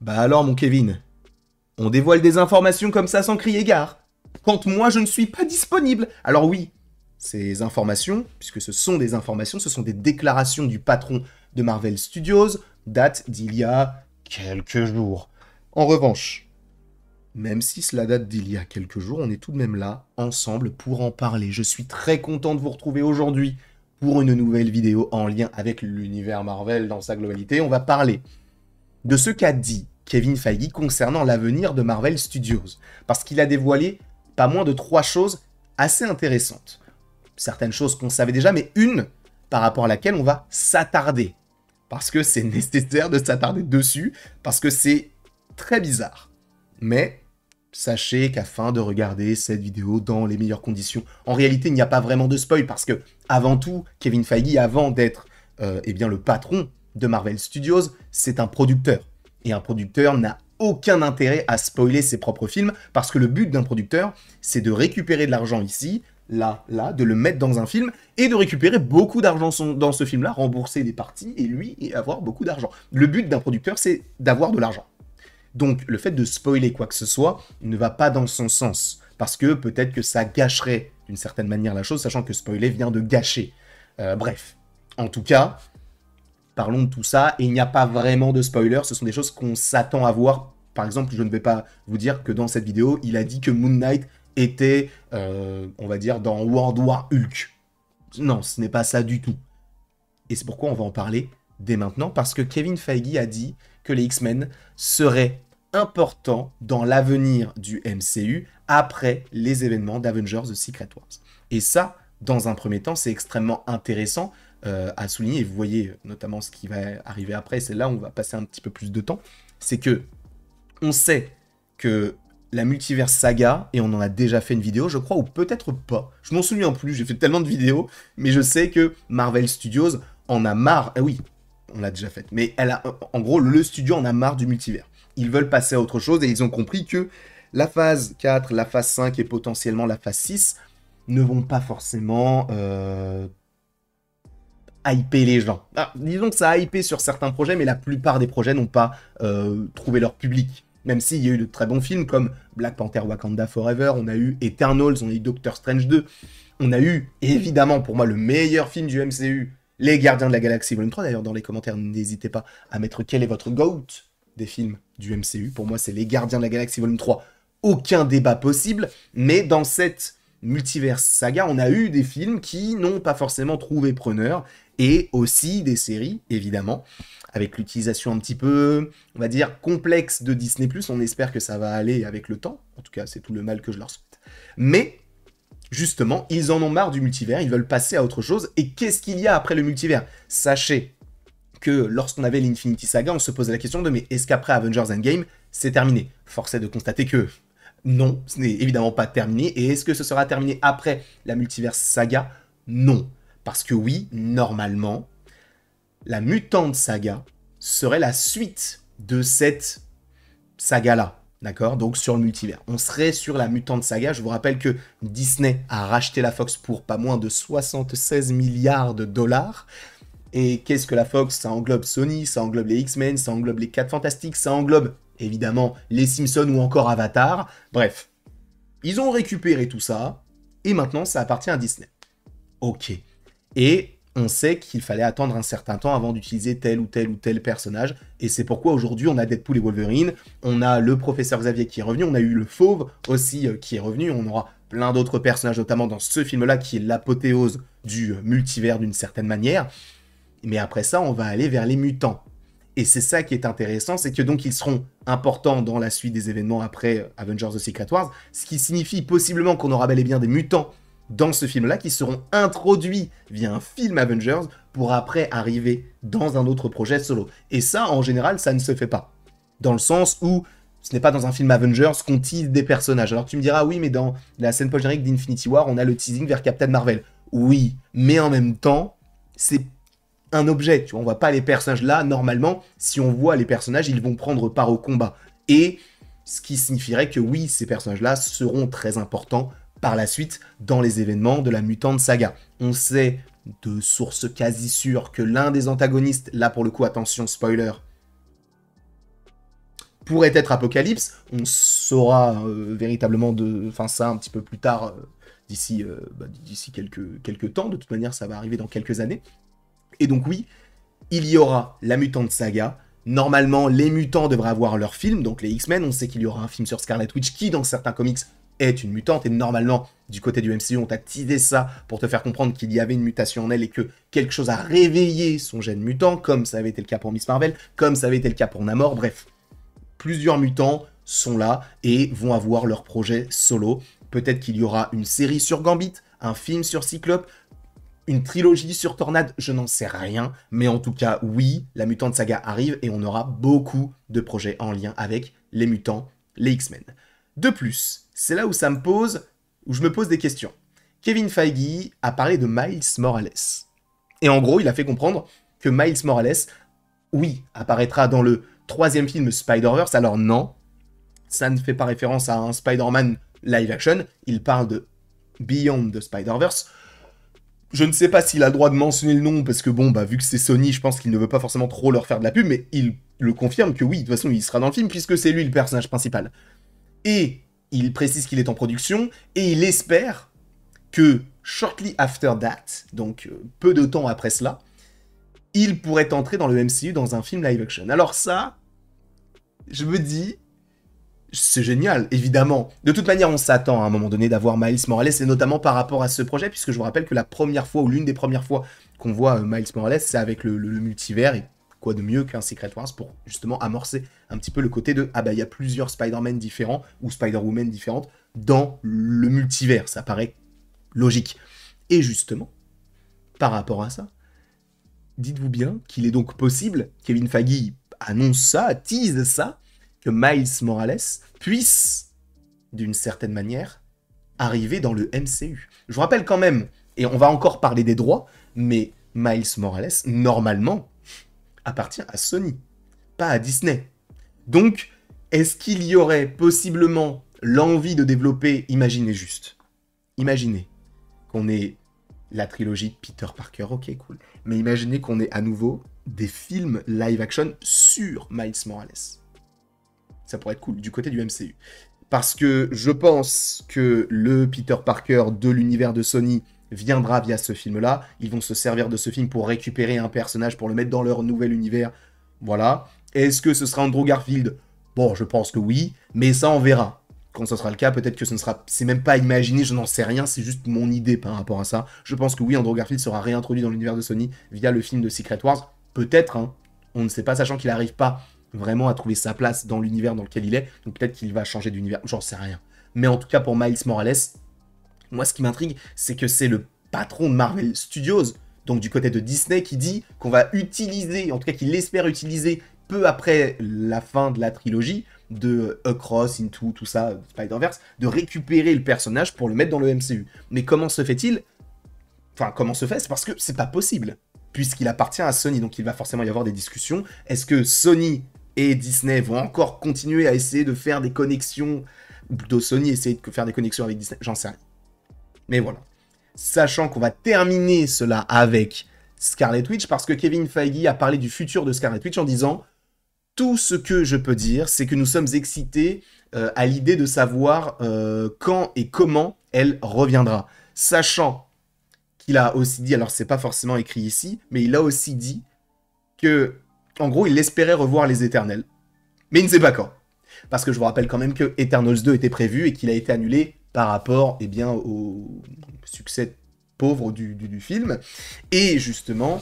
Bah alors mon Kevin, on dévoile des informations comme ça sans crier gare, quand moi je ne suis pas disponible. Alors oui, ces informations, puisque ce sont des informations, ce sont des déclarations du patron de Marvel Studios, datent d'il y a quelques jours. En revanche, même si cela date d'il y a quelques jours, on est tout de même là, ensemble, pour en parler. Je suis très content de vous retrouver aujourd'hui pour une nouvelle vidéo en lien avec l'univers Marvel dans sa globalité. On va parler de ce qu'a dit Kevin Feige concernant l'avenir de Marvel Studios, parce qu'il a dévoilé pas moins de 3 choses assez intéressantes. Certaines choses qu'on savait déjà, mais une par rapport à laquelle on va s'attarder, parce que c'est nécessaire de s'attarder dessus, parce que c'est très bizarre. Mais sachez qu'afin de regarder cette vidéo dans les meilleures conditions, en réalité il n'y a pas vraiment de spoil, parce que avant tout, Kevin Feige, avant d'être eh bien, le patron de Marvel Studios, c'est un producteur. Et un producteur n'a aucun intérêt à spoiler ses propres films, parce que le but d'un producteur, c'est de récupérer de l'argent ici, là, de le mettre dans un film, et de récupérer beaucoup d'argent dans ce film-là, rembourser des parties, et lui, et avoir beaucoup d'argent. Le but d'un producteur, c'est d'avoir de l'argent. Donc, le fait de spoiler quoi que ce soit ne va pas dans son sens, parce que peut-être que ça gâcherait d'une certaine manière la chose, sachant que spoiler vient de gâcher. Bref, en tout cas, parlons de tout ça, et il n'y a pas vraiment de spoilers, ce sont des choses qu'on s'attend à voir. Par exemple, je ne vais pas vous dire que dans cette vidéo, il a dit que Moon Knight était, on va dire, dans World War Hulk. Non, ce n'est pas ça du tout. Et c'est pourquoi on va en parler dès maintenant, parce que Kevin Feige a dit que les X-Men seraient importants dans l'avenir du MCU après les événements d'Avengers The Secret Wars. Et ça, dans un premier temps, c'est extrêmement intéressant à souligner, et vous voyez notamment ce qui va arriver après, c'est là où on va passer un petit peu plus de temps, c'est que on sait que la multiverse saga, et on en a déjà fait une vidéo, je crois, ou peut-être pas, je m'en souviens plus, j'ai fait tellement de vidéos, mais je sais que Marvel Studios en a marre, oui, on l'a déjà fait, mais en gros, le studio en a marre du multivers. Ils veulent passer à autre chose, et ils ont compris que la phase 4, la phase 5 et potentiellement la phase 6 ne vont pas forcément hyper les gens. Ah, disons que ça a hypé sur certains projets, mais la plupart des projets n'ont pas trouvé leur public. Même s'il y a eu de très bons films comme Black Panther Wakanda Forever, on a eu Eternals, on a eu Doctor Strange 2, on a eu, évidemment, pour moi, le meilleur film du MCU, Les Gardiens de la Galaxie Volume 3. D'ailleurs, dans les commentaires, n'hésitez pas à mettre quel est votre GOAT des films du MCU. Pour moi, c'est Les Gardiens de la Galaxie Volume 3. Aucun débat possible, mais dans cette multiverse saga, on a eu des films qui n'ont pas forcément trouvé preneur, et aussi des séries, évidemment, avec l'utilisation un petit peu, on va dire, complexe de Disney+. On espère que ça va aller avec le temps. En tout cas, c'est tout le mal que je leur souhaite. Mais, justement, ils en ont marre du multivers, ils veulent passer à autre chose. Et qu'est-ce qu'il y a après le multivers? Sachez que lorsqu'on avait l'Infinity Saga, on se posait la question de mais est-ce qu'après Avengers Endgame, c'est terminé? Force est de constater que non, ce n'est évidemment pas terminé. Et est-ce que ce sera terminé après la multiverse saga? Non. Parce que oui, normalement, la Mutant Saga serait la suite de cette saga-là, d'accord? Donc sur le multivers. On serait sur la Mutant Saga. Je vous rappelle que Disney a racheté la Fox pour pas moins de 76 milliards de dollars. Et qu'est-ce que la Fox? Ça englobe Sony, ça englobe les X-Men, ça englobe les 4 Fantastiques, ça englobe évidemment les Simpsons ou encore Avatar. Bref, ils ont récupéré tout ça, et maintenant ça appartient à Disney. Ok. Et on sait qu'il fallait attendre un certain temps avant d'utiliser tel ou tel personnage, et c'est pourquoi aujourd'hui on a Deadpool et Wolverine, on a le professeur Xavier qui est revenu, on a eu le Fauve aussi qui est revenu, on aura plein d'autres personnages, notamment dans ce film-là qui est l'apothéose du multivers d'une certaine manière. Mais après ça, on va aller vers les mutants. Et c'est ça qui est intéressant, c'est que donc ils seront importants dans la suite des événements après Avengers The Secret Wars, ce qui signifie possiblement qu'on aura bel et bien des mutants dans ce film-là qui seront introduits via un film Avengers pour après arriver dans un autre projet solo. Et ça, en général, ça ne se fait pas. Dans le sens où ce n'est pas dans un film Avengers qu'on tease des personnages. Alors tu me diras, oui, mais dans la scène post-générique d'Infinity War, on a le teasing vers Captain Marvel. Oui, mais en même temps, c'est un objet, tu vois, on voit pas les personnages là, normalement, si on voit les personnages, ils vont prendre part au combat. Et ce qui signifierait que oui, ces personnages-là seront très importants par la suite dans les événements de la Mutant Saga. On sait de sources quasi sûres que l'un des antagonistes, là pour le coup, attention, spoiler, pourrait être Apocalypse. On saura véritablement ça un petit peu plus tard, d'ici quelques temps. De toute manière, ça va arriver dans quelques années. Et donc oui, il y aura la Mutant Saga. Normalement, les mutants devraient avoir leur film, donc les X-Men. On sait qu'il y aura un film sur Scarlet Witch qui, dans certains comics, est une mutante. Et normalement, du côté du MCU, on t'a teasé ça pour te faire comprendre qu'il y avait une mutation en elle et que quelque chose a réveillé son gène mutant, comme ça avait été le cas pour Miss Marvel, comme ça avait été le cas pour Namor. Bref, plusieurs mutants sont là et vont avoir leur projet solo. Peut-être qu'il y aura une série sur Gambit, un film sur Cyclope, une trilogie sur Tornade, je n'en sais rien. Mais en tout cas, oui, la Mutant Saga arrive et on aura beaucoup de projets en lien avec les mutants, les X-Men. De plus, c'est là où je me pose des questions. Kevin Feige a parlé de Miles Morales. Et en gros, il a fait comprendre que Miles Morales, oui, apparaîtra dans le 3e film Spider-Verse. Alors non, ça ne fait pas référence à un Spider-Man live action. Il parle de Beyond the Spider-Verse. Je ne sais pas s'il a le droit de mentionner le nom, parce que vu que c'est Sony, je pense qu'il ne veut pas forcément trop leur faire de la pub, mais il le confirme que oui, de toute façon, il sera dans le film, puisque c'est lui le personnage principal. Et il précise qu'il est en production, et il espère que shortly after that, donc peu de temps après cela, il pourrait entrer dans le MCU dans un film live action. Alors ça, je me dis, c'est génial, évidemment. De toute manière, on s'attend à un moment donné d'avoir Miles Morales, et notamment par rapport à ce projet, puisque je vous rappelle que la première fois, ou l'une des premières fois qu'on voit Miles Morales, c'est avec le multivers, et quoi de mieux qu'un Secret Wars pour justement amorcer un petit peu le côté de « Ah bah, il y a plusieurs Spider-Man différents, ou Spider-Woman différentes, dans le multivers », ça paraît logique. Et justement, par rapport à ça, dites-vous bien qu'il est donc possible, Kevin Feige annonce ça, tease ça, que Miles Morales puisse, d'une certaine manière, arriver dans le MCU. Je vous rappelle quand même, et on va encore parler des droits, mais Miles Morales, normalement, appartient à Sony, pas à Disney. Donc, est-ce qu'il y aurait possiblement l'envie de développer, imaginez qu'on ait la trilogie Peter Parker, ok, cool, mais imaginez qu'on ait à nouveau des films live action sur Miles Morales. Ça pourrait être cool, du côté du MCU. Parce que je pense que le Peter Parker de l'univers de Sony viendra via ce film-là. Ils vont se servir de ce film pour récupérer un personnage, pour le mettre dans leur nouvel univers. Voilà. Est-ce que ce sera Andrew Garfield? Bon, je pense que oui, mais ça, on verra. Quand ce sera le cas, peut-être que ce ne sera... C'est même pas imaginé, je n'en sais rien, c'est juste mon idée par rapport à ça. Je pense que oui, Andrew Garfield sera réintroduit dans l'univers de Sony via le film de Secret Wars. Peut-être, hein. On ne sait pas, sachant qu'il n'arrive pas vraiment à trouver sa place dans l'univers dans lequel il est. Donc peut-être qu'il va changer d'univers, j'en sais rien. Mais en tout cas, pour Miles Morales, moi, ce qui m'intrigue, c'est que c'est le patron de Marvel Studios, donc du côté de Disney, qui dit qu'on va utiliser, en tout cas qu'il espère utiliser, peu après la fin de la trilogie, de Across, Into, tout ça, Spider-Verse, de récupérer le personnage pour le mettre dans le MCU. Mais comment se fait-il? Enfin, comment se fait? C'est parce que c'est pas possible, puisqu'il appartient à Sony, donc il va forcément y avoir des discussions. Est-ce que Sony et Disney vont encore continuer à essayer de faire des connexions, ou plutôt Sony essayer de faire des connexions avec Disney? J'en sais rien. Mais voilà. Sachant qu'on va terminer cela avec Scarlet Witch, parce que Kevin Feige a parlé du futur de Scarlet Witch en disant « Tout ce que je peux dire, c'est que nous sommes excités à l'idée de savoir quand et comment elle reviendra. » Sachant qu'il a aussi dit, alors c'est pas forcément écrit ici, mais il a aussi dit que, en gros, il espérait revoir les Éternels. Mais il ne sait pas quand. Parce que je vous rappelle quand même que Eternals 2 était prévu et qu'il a été annulé par rapport au succès pauvre du film. Et justement,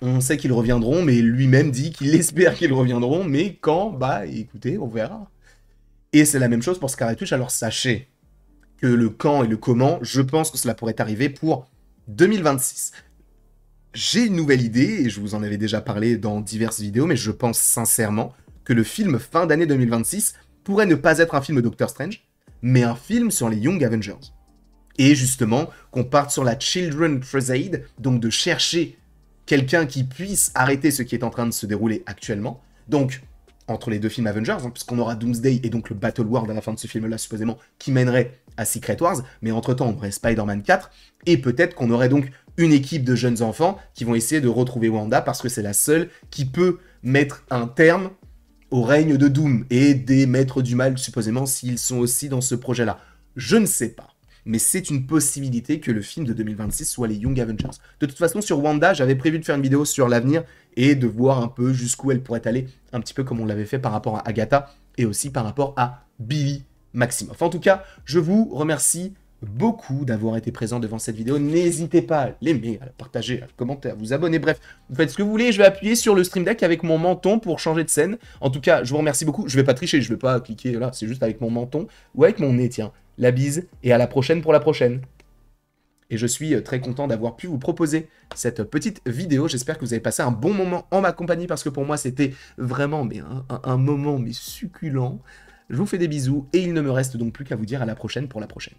on sait qu'ils reviendront, mais lui-même dit qu'il espère qu'ils reviendront, mais quand? Bah écoutez, on verra. Et c'est la même chose pour Scarlet Witch, alors sachez que le quand et le comment, je pense que cela pourrait arriver pour 2026. J'ai une nouvelle idée, et je vous en avais déjà parlé dans diverses vidéos, mais je pense sincèrement que le film fin d'année 2026 pourrait ne pas être un film Doctor Strange, mais un film sur les Young Avengers. Et justement, qu'on parte sur la Children Crusade, donc de chercher quelqu'un qui puisse arrêter ce qui est en train de se dérouler actuellement. Donc, entre les deux films Avengers, puisqu'on aura Doomsday et donc le Battle World à la fin de ce film-là, supposément, qui mènerait à Secret Wars, mais entre-temps, on aurait Spider-Man 4, et peut-être qu'on aurait donc une équipe de jeunes enfants qui vont essayer de retrouver Wanda, parce que c'est la seule qui peut mettre un terme au règne de Doom et des maîtres du mal, supposément, s'ils sont aussi dans ce projet-là. Je ne sais pas. Mais c'est une possibilité que le film de 2026 soit les Young Avengers. De toute façon, sur Wanda, j'avais prévu de faire une vidéo sur l'avenir et de voir un peu jusqu'où elle pourrait aller, un petit peu comme on l'avait fait par rapport à Agatha et aussi par rapport à Billy Maximoff. En tout cas, je vous remercie beaucoup d'avoir été présent devant cette vidéo. N'hésitez pas à l'aimer, à la partager, à le commenter, à vous abonner. Bref, vous faites ce que vous voulez. Je vais appuyer sur le Stream Deck avec mon menton pour changer de scène. En tout cas, je vous remercie beaucoup. Je vais pas tricher, je vais pas cliquer là. C'est juste avec mon menton ou avec mon nez, tiens. La bise et à la prochaine pour la prochaine. Et je suis très content d'avoir pu vous proposer cette petite vidéo. J'espère que vous avez passé un bon moment en ma compagnie parce que pour moi, c'était vraiment un moment succulent. Je vous fais des bisous et il ne me reste donc plus qu'à vous dire à la prochaine pour la prochaine.